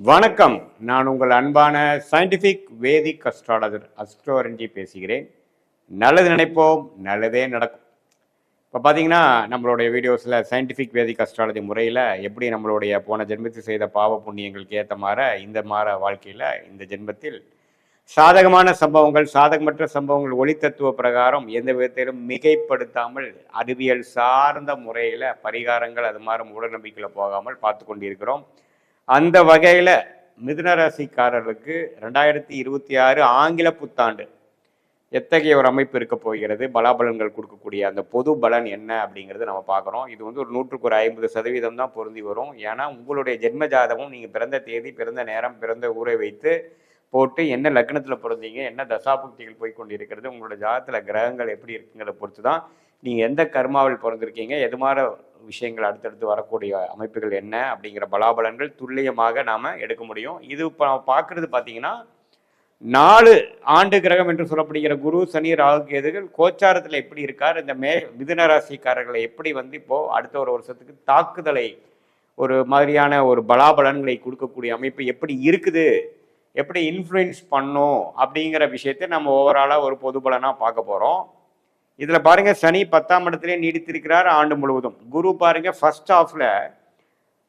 வணக்கம். நான் உங்கள் அன்பான சயின்டிஃபிக் வேதிக் அஸ்ட்ராலஜர் அஸ்ட்ரோரஞ்சி பேசுகிறேன். நல்லது நினைப்போம், நல்லதே நடக்கும். இப்போ பார்த்தீங்கன்னா, நம்மளுடைய வீடியோஸில் சயின்டிஃபிக் வேதிக் அஸ்ட்ராலஜி முறையில் எப்படி நம்மளுடைய போன ஜென்மத்தில் செய்த பாவ புண்ணியங்களுக்கு ஏற்ற இந்த வாழ்க்கையில் இந்த ஜென்மத்தில் சாதகமான சம்பவங்கள், சாதகமற்ற சம்பவங்கள் ஒளி தத்துவ பிரகாரம் எந்த விதத்திலும் மிகைப்படுத்தாமல் அறிவியல் சார்ந்த முறையில் பரிகாரங்கள் அது மாதிரி மூடநம்பிக்கையில் போகாமல் பார்த்து கொண்டிருக்கிறோம். அந்த வகையில் மிதுன ராசிக்காரர்களுக்கு 2026 ஆங்கில புத்தாண்டு எத்தகைய ஒரு அமைப்பு இருக்க போகிறது, பலாபலன்கள் கொடுக்கக்கூடிய அந்த பொது பலன் என்ன அப்படிங்கிறது நம்ம பார்க்குறோம். இது வந்து ஒரு 150% தான் பொருந்தி வரும். ஏன்னா உங்களுடைய ஜென்ம ஜாதகம் நீங்கள் பிறந்த தேதி, பிறந்த நேரம், பிறந்த ஊரை வைத்து போட்டு என்ன லக்னத்தில் பிறந்தீங்க, என்ன தசாபுக்திகள் போய் கொண்டு இருக்கிறது, உங்களோட ஜாதகத்தில் கிரகங்கள் எப்படி இருக்குங்கிறத பொறுத்து தான் நீங்கள் எந்த கர்மாவில் பிறந்திருக்கீங்க, எது மாதிரி விஷயங்கள் அடுத்தடுத்து வரக்கூடிய அமைப்புகள் என்ன அப்படிங்கிற பலாபலன்கள் துல்லியமாக நாம் எடுக்க முடியும். இது இப்போ பார்க்குறது பார்த்தீங்கன்னா 4 ஆண்டு கிரகம் என்று சொல்லப்படுகிற குரு, சனி, ராகு, கேதுகள் கோச்சாரத்தில் எப்படி இருக்கார், இந்த மிதுன ராசிக்காரர்களை எப்படி இப்போது அடுத்த ஒரு வருஷத்துக்கு தாக்குதலை ஒரு மாதிரியான ஒரு பலாபலன்களை கொடுக்கக்கூடிய அமைப்பு எப்படி இருக்குது, எப்படி இன்ஃப்ளூயன்ஸ் பண்ணும் அப்படிங்கிற விஷயத்தை நம்ம ஓவராலாக ஒரு பொது பலனாக பார்க்க போகிறோம். இதில் பாருங்கள், சனி 10ஆம் இடத்திலே நீடித்திருக்கிறார் ஆண்டு முழுவதும். குரு பாருங்கள் ஃபர்ஸ்ட் ஹாஃபில்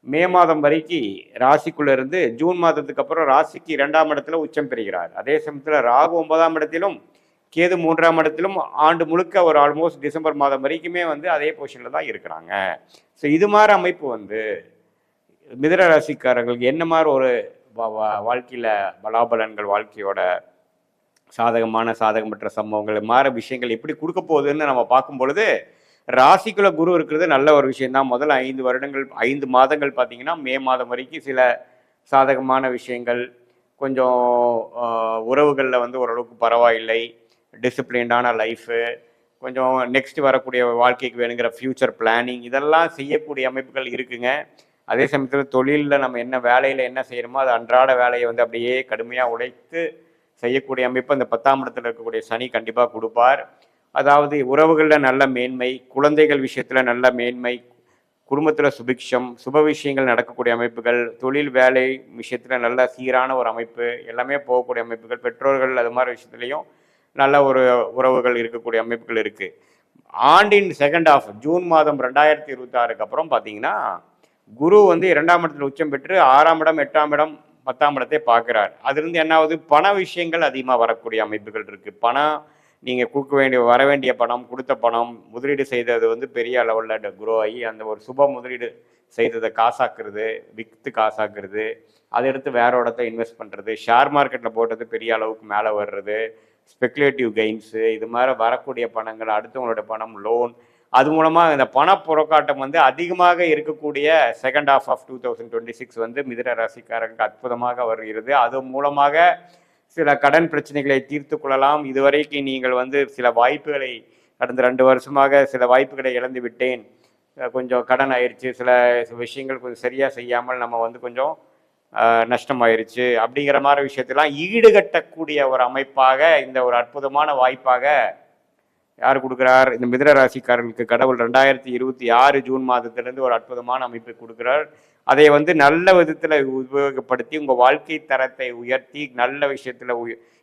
மே மாதம் வரைக்கும் ராசிக்குள்ள இருந்து ஜூன் மாதத்துக்கு அப்புறம் ராசிக்கு 2ஆம் இடத்துல உச்சம் பெறுகிறார். அதே சமயத்தில் ராகு 9ஆம் இடத்திலும் கேது 3ஆம் இடத்திலும் ஆண்டு முழுக்க ஒரு ஆல்மோஸ்ட் டிசம்பர் மாதம் வரைக்குமே அதே பொசிஷனில் தான் இருக்கிறாங்க. ஸோ இது மாதிரி அமைப்பு மிதுன ராசிக்காரர்களுக்கு என்ன மாதிரி ஒரு வாழ்க்கையில் பலாபலன்கள், வாழ்க்கையோட சாதகமற்ற சம்பவங்கள் மாற விஷயங்கள் எப்படி கொடுக்க போகுதுன்னு நம்ம பார்க்கும் பொழுது, ராசிக்குள்ள குரு இருக்கிறது நல்ல ஒரு விஷயம்தான். முதல் 5 மாதங்கள் பார்த்தீங்கன்னா மே மாதம் வரைக்கும் சில சாதகமான விஷயங்கள், கொஞ்சம் உறவுகளில் ஓரளவுக்கு பரவாயில்லை, டிசிப்ளின்டான லைஃபு, கொஞ்சம் நெக்ஸ்ட் வரக்கூடிய வாழ்க்கைக்கு வேணுங்கிற ஃப்யூச்சர் பிளானிங், இதெல்லாம் செய்யக்கூடிய அமைப்புகள் இருக்குங்க. அதே சமயத்தில் தொழிலில் நம்ம என்ன வேலையில் என்ன செய்யணுமோ அது அன்றாட வேலையை அப்படியே கடுமையாக உழைத்து செய்யக்கூடிய அமைப்பு அந்த 10ஆம் இடத்துல இருக்கக்கூடிய சனி கண்டிப்பாக கொடுப்பார். அதாவது உறவுகளில் நல்ல மேன்மை, குழந்தைகள் விஷயத்தில் நல்ல மேன்மை, குடும்பத்தில் சுபிக்ஷம், சுப விஷயங்கள் நடக்கக்கூடிய அமைப்புகள், தொழில் வேலை விஷயத்தில் நல்ல சீரான ஒரு அமைப்பு, எல்லாமே போகக்கூடிய அமைப்புகள், பெற்றோர்கள் அது மாதிரி விஷயத்துலையும் நல்ல ஒரு உறவுகள் இருக்கக்கூடிய அமைப்புகள் இருக்குது. ஆண்டின் செகண்ட் ஹாஃப் ஜூன் மாதம் 2026க்கு அப்புறம் பார்த்தீங்கன்னா குரு 2ஆம் இடத்துல உச்சம் பெற்று 6ஆம் இடம், 8ஆம் இடம், 10ஆம் இடத்தை பார்க்குறார். அதுலேருந்து என்ன ஆகுது, பண விஷயங்கள் அதிகமாக வரக்கூடிய அமைப்புகள் இருக்குது. பணம் நீங்கள் வர வேண்டிய பணம், கொடுத்த பணம், முதலீடு செய்தது பெரிய லெவலில் குரோ ஆகி அந்த ஒரு சுப முதலீடு செய்ததை காசாக்குறது, விற்று காசாக்குறது, அதை எடுத்து வேற இடத்த இன்வெஸ்ட் பண்ணுறது, ஷேர் மார்க்கெட்டில் போட்டது பெரிய அளவுக்கு மேலே வர்றது, ஸ்பெக்குலேட்டிவ் கெயின்ஸு, இது மாதிரி வரக்கூடிய பணங்கள், அடுத்தவங்களோட பணம், லோன், அது மூலமாக இந்த பணப்புறக்காட்டம் அதிகமாக இருக்கக்கூடிய செகண்ட் ஹாஃப் ஆஃப் 2026 மிதுன ராசிக்காரர்களுக்கு அற்புதமாக வருகிறது. அது மூலமாக சில கடன் பிரச்சனைகளை தீர்த்து கொள்ளலாம். இதுவரைக்கும் நீங்கள் சில வாய்ப்புகளை கடந்த 2 வருஷமாக சில வாய்ப்புகளை இழந்து விட்டேன், கொஞ்சம் கடன் ஆயிடுச்சு, சில விஷயங்கள் கொஞ்சம் சரியாக செய்யாமல் நம்ம கொஞ்சம் நஷ்டமாயிருச்சு அப்படிங்கிற மாதிரி விஷயத்தெல்லாம் ஈடுகட்டக்கூடிய ஒரு அமைப்பாக இந்த ஒரு அற்புதமான வாய்ப்பாக யார் கொடுக்குறார், இந்த மிதுன ராசிக்காரர்களுக்கு கடவுள் 2026 ஜூன் மாதத்திலிருந்து ஒரு அற்புதமான அமைப்பை கொடுக்குறார். அதை நல்ல விதத்தில் உபயோகப்படுத்தி உங்கள் வாழ்க்கை தரத்தை உயர்த்தி நல்ல விஷயத்தில்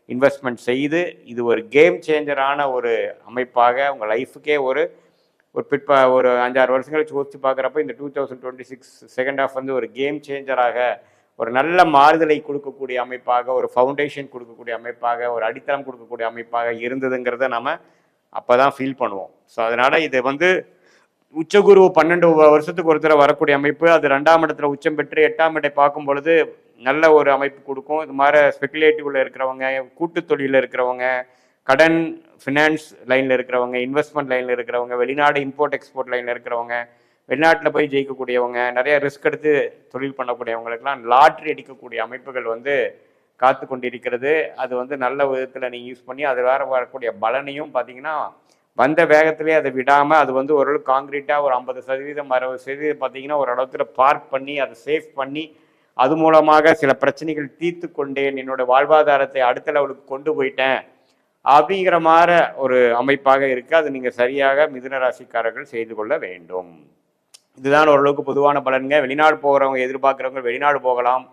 இன்வெஸ்ட்மெண்ட் செய்து இது ஒரு கேம் சேஞ்சரான ஒரு அமைப்பாக உங்கள் லைஃபுக்கே ஒரு ஒரு 5-6 வருஷங்கள் யோசிச்சு பார்க்குறப்ப இந்த 2026 செகண்ட் ஹாஃப் ஒரு கேம் சேஞ்சராக, ஒரு நல்ல மாறுதலை கொடுக்கக்கூடிய அமைப்பாக, ஒரு ஃபவுண்டேஷன் கொடுக்கக்கூடிய அமைப்பாக, ஒரு அடித்தளம் கொடுக்கக்கூடிய அமைப்பாக இருந்ததுங்கிறத நம்ம அப்போ தான் ஃபீல் பண்ணுவோம். ஸோ அதனால் இது உச்சகுரு 12 வருஷத்துக்கு ஒருத்தர வரக்கூடிய அமைப்பு. அது 2ஆம் இடத்துல உச்சம் பெற்று 8ஆம் இடத்தை பார்க்கும் பொழுது நல்ல ஒரு அமைப்பு கொடுக்கும். இது மாதிரி ஸ்பெக்குலேட்டிவ்ல இருக்கிறவங்க, கூட்டு தொழிலில் இருக்கிறவங்க, கடன் ஃபினான்ஸ் லைனில் இருக்கிறவங்க, இன்வெஸ்ட்மெண்ட் லைனில் இருக்கிறவங்க, வெளிநாடு இம்போர்ட் எக்ஸ்போர்ட் லைனில் இருக்கிறவங்க, வெளிநாட்டில் போய் ஜெயிக்கக்கூடியவங்க, நிறைய ரிஸ்க் எடுத்து தொழில் பண்ணக்கூடியவங்களுக்கெல்லாம் லாட்ரி அடிக்கக்கூடிய அமைப்புகள் காத்து கொண்டிருக்கிறது. அது நல்ல விதத்தில் நீங்கள் யூஸ் பண்ணி அது வேற வரக்கூடிய பலனையும் பார்த்தீங்கன்னா வந்த வேகத்திலே அதை விடாமல் அது ஓரளவு காங்கிரீட்டாக ஒரு 50% 60% பார்த்தீங்கன்னா ஒரு இடத்துல பார்க் பண்ணி அதை சேஃப் பண்ணி அது மூலமாக சில பிரச்சனைகள் தீர்த்து கொண்டேன், என்னோட வாழ்வாதாரத்தை அடுத்த லெவலுக்கு கொண்டு போயிட்டேன் அப்படிங்கிற மாதிரி ஒரு அமைப்பாக இருக்குது. அது நீங்கள் சரியாக மிதுன ராசிக்காரர்கள் செய்து கொள்ள வேண்டும். இதுதான் ஓரளவுக்கு பொதுவான பலன்க. வெளிநாடு போகிறவங்க எதிர்பார்க்குறவங்க வெளிநாடு போகலாம்.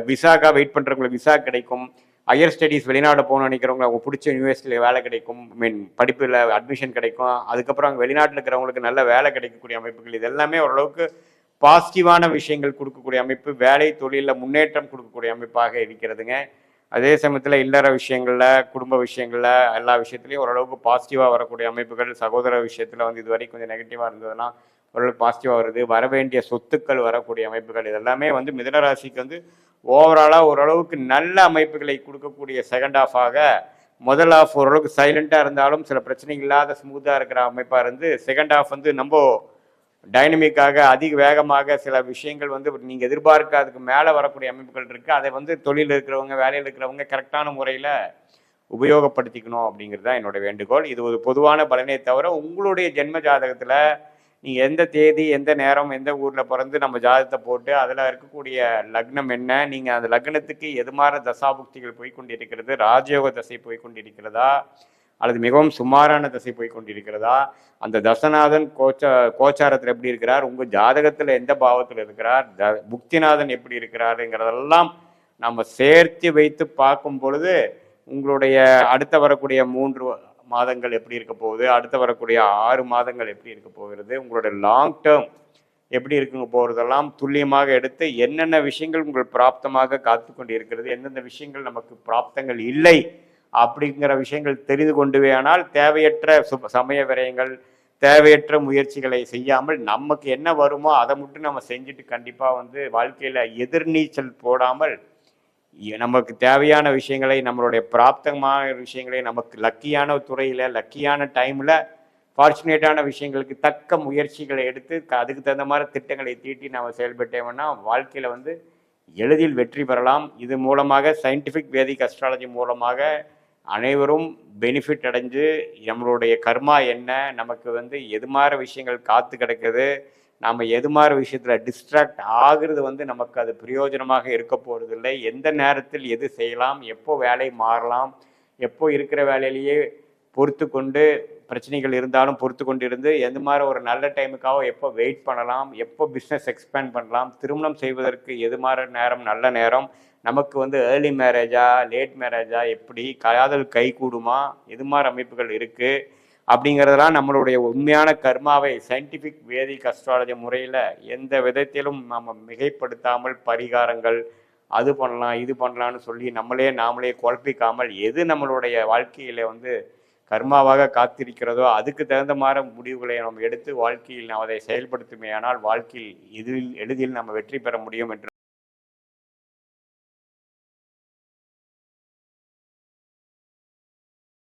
விசாக்காக வெயிட் பண்ணுறவங்களுக்கு விசா கிடைக்கும். ஹையர் ஸ்டடீஸ் வெளிநாடு போகணும்னு நினைக்கிறவங்க அவங்க பிடிச்ச யூனிவர்சிட்டியில் வேலை கிடைக்கும். மீன் படிப்பில் அட்மிஷன் கிடைக்கும். அதுக்கப்புறம் அங்கே வெளிநாட்டில் இருக்கிறவங்களுக்கு நல்ல வேலை கிடைக்கக்கூடிய அமைப்புகள், இது எல்லாமே ஓரளவுக்கு பாசிட்டிவான விஷயங்கள் கொடுக்கக்கூடிய அமைப்பு, வேலை தொழிலில் முன்னேற்றம் கொடுக்கக்கூடிய அமைப்பாக இருக்கிறதுங்க. அதே சமயத்தில் இல்லற விஷயங்களில், குடும்ப விஷயங்களில், எல்லா விஷயத்துலையும் ஓரளவுக்கு பாசிட்டிவாக வரக்கூடிய அமைப்புகள். சகோதர விஷயத்தில் வந்து இது வரைக்கும் கொஞ்சம் நெகட்டிவாக இருந்ததுன்னா ஓரளவுக்கு பாசிட்டிவாக வருது. வர வேண்டிய சொத்துக்கள் வரக்கூடிய அமைப்புகள், இதெல்லாமே வந்து மிதுனராசிக்கு வந்து ஓவராலாக ஓரளவுக்கு நல்ல அமைப்புகளை கொடுக்கக்கூடிய செகண்ட் ஹாஃபாக, முதல் ஹாஃப் ஓரளவுக்கு சைலண்டாக இருந்தாலும் சில பிரச்சனைகள் இல்லாத ஸ்மூத்தாக இருக்கிற அமைப்பாக இருந்து, செகண்ட் ஹாஃப் வந்து நம்ம டைனமிக்காக அதிக வேகமாக சில விஷயங்கள் வந்து நீங்கள் எதிர்பார்க்காததுக்கு மேலே வரக்கூடிய அமைப்புகள் இருக்குது. அதை வந்து தொழில் இருக்கிறவங்க, வேலையில் இருக்கிறவங்க கரெக்டான முறையில் உபயோகப்படுத்திக்கணும் அப்படிங்கிறது தான் என்னோட வேண்டுகோள். இது ஒரு பொதுவான பலனே தவிர, உங்களுடைய ஜென்ம ஜாதகத்தில் நீங்கள் எந்த தேதி, எந்த நேரம், எந்த ஊரில் பிறந்து நம்ம ஜாதகத்தை போட்டு அதில் இருக்கக்கூடிய லக்னம் என்ன, நீங்கள் அந்த லக்னத்துக்கு எதுமாற தசாபுக்திகள் போய்கொண்டிருக்கிறது, ராஜயோக தசை போய்கொண்டிருக்கிறதா அல்லது மிகவும் சுமாரான தசை போய்கொண்டிருக்கிறதா, அந்த தசநாதன் கோச்சாரத்தில் எப்படி இருக்கிறார், உங்கள் ஜாதகத்தில் எந்த பாவத்தில் இருக்கிறார், புக்திநாதன் எப்படி இருக்கிறாருங்கிறதெல்லாம் நம்ம சேர்த்து வைத்து பார்க்கும் பொழுது உங்களுடைய அடுத்த வரக்கூடிய 3 மாதங்கள் எப்படி இருக்க போகுது, அடுத்து வரக்கூடிய 6 மாதங்கள் எப்படி இருக்க போகிறது, உங்களுடைய லாங் டேர்ம் எப்படி இருக்குங்க போகிறதெல்லாம் துல்லியமாக எடுத்து என்னென்ன விஷயங்கள் உங்கள் பிராப்தமாக காத்து கொண்டு இருக்கிறது, எந்தெந்த விஷயங்கள் நமக்கு பிராப்தங்கள் இல்லை அப்படிங்கிற விஷயங்கள் தெரிந்து கொண்டுவேயானால் தேவையற்ற சமய விரயங்கள், தேவையற்ற முயற்சிகளை செய்யாமல் நமக்கு என்ன வருமோ அதை மட்டும் நம்ம செஞ்சுட்டு கண்டிப்பாக வந்து வாழ்க்கையில் எதிர்நீச்சல் போடாமல் நமக்கு தேவையான விஷயங்களை, நம்மளுடைய பிராப்தமான விஷயங்களை, நமக்கு லக்கியான துறையில் லக்கியான டைமில் ஃபார்ச்சுனேட்டான விஷயங்களுக்கு தக்க முயற்சிகளை எடுத்து அதுக்கு தகுந்த மாதிரி திட்டங்களை தீட்டி நம்ம செயல்பட்டோம்னா வாழ்க்கையில் வந்து எளிதில் வெற்றி பெறலாம். இது மூலமாக சயின்டிஃபிக் வேதிக் அஸ்ட்ராலஜி மூலமாக அனைவரும் பெனிஃபிட் அடைஞ்சு நம்மளுடைய கர்மா என்ன, நமக்கு வந்து எது மாதிரி விஷயங்கள் காத்து கிடக்குது, நாம் எது மாதிரி விஷயத்தில் டிஸ்ட்ராக்ட் ஆகுறது வந்து நமக்கு அது பிரயோஜனமாக இருக்க போகிறது இல்லை. எந்த நேரத்தில் எது செய்யலாம், எப்போ வேலை மாறலாம், எப்போ இருக்கிற வேலையிலேயே பொறுத்து கொண்டு பிரச்சனைகள் இருந்தாலும் பொறுத்து கொண்டு இருந்து எந்த மாதிரி ஒரு நல்ல டைமுக்காக எப்போ வெயிட் பண்ணலாம், எப்போ பிஸ்னஸ் எக்ஸ்பேண்ட் பண்ணலாம், திருமணம் செய்வதற்கு எது மாதிரி நேரம் நல்ல நேரம், நமக்கு வந்து ஏர்லி மேரேஜா லேட் மேரேஜா, எப்படி காதல் கை கூடுமா, எது மாதிரி அமைப்புகள் இருக்குது அப்படிங்கிறதெல்லாம் நம்மளுடைய உண்மையான கர்மாவை சயின்டிஃபிக் வேதிக் அஸ்ட்ராலஜி முறையில் எந்த விதத்திலும் நம்ம மிகைப்படுத்தாமல் பரிகாரங்கள் அது பண்ணலாம் இது பண்ணலான்னு சொல்லி நாமளே குழப்பிக்காமல் எது நம்மளுடைய வாழ்க்கையில் வந்து கர்மாவாக காத்திருக்கிறதோ அதுக்கு தகுந்த மாதிரி முடிவுகளை நம்ம எடுத்து வாழ்க்கையில் நாம் அதை செயல்படுத்துமே ஆனால் வாழ்க்கையில் எளிதில் நம்ம வெற்றி பெற முடியும் என்று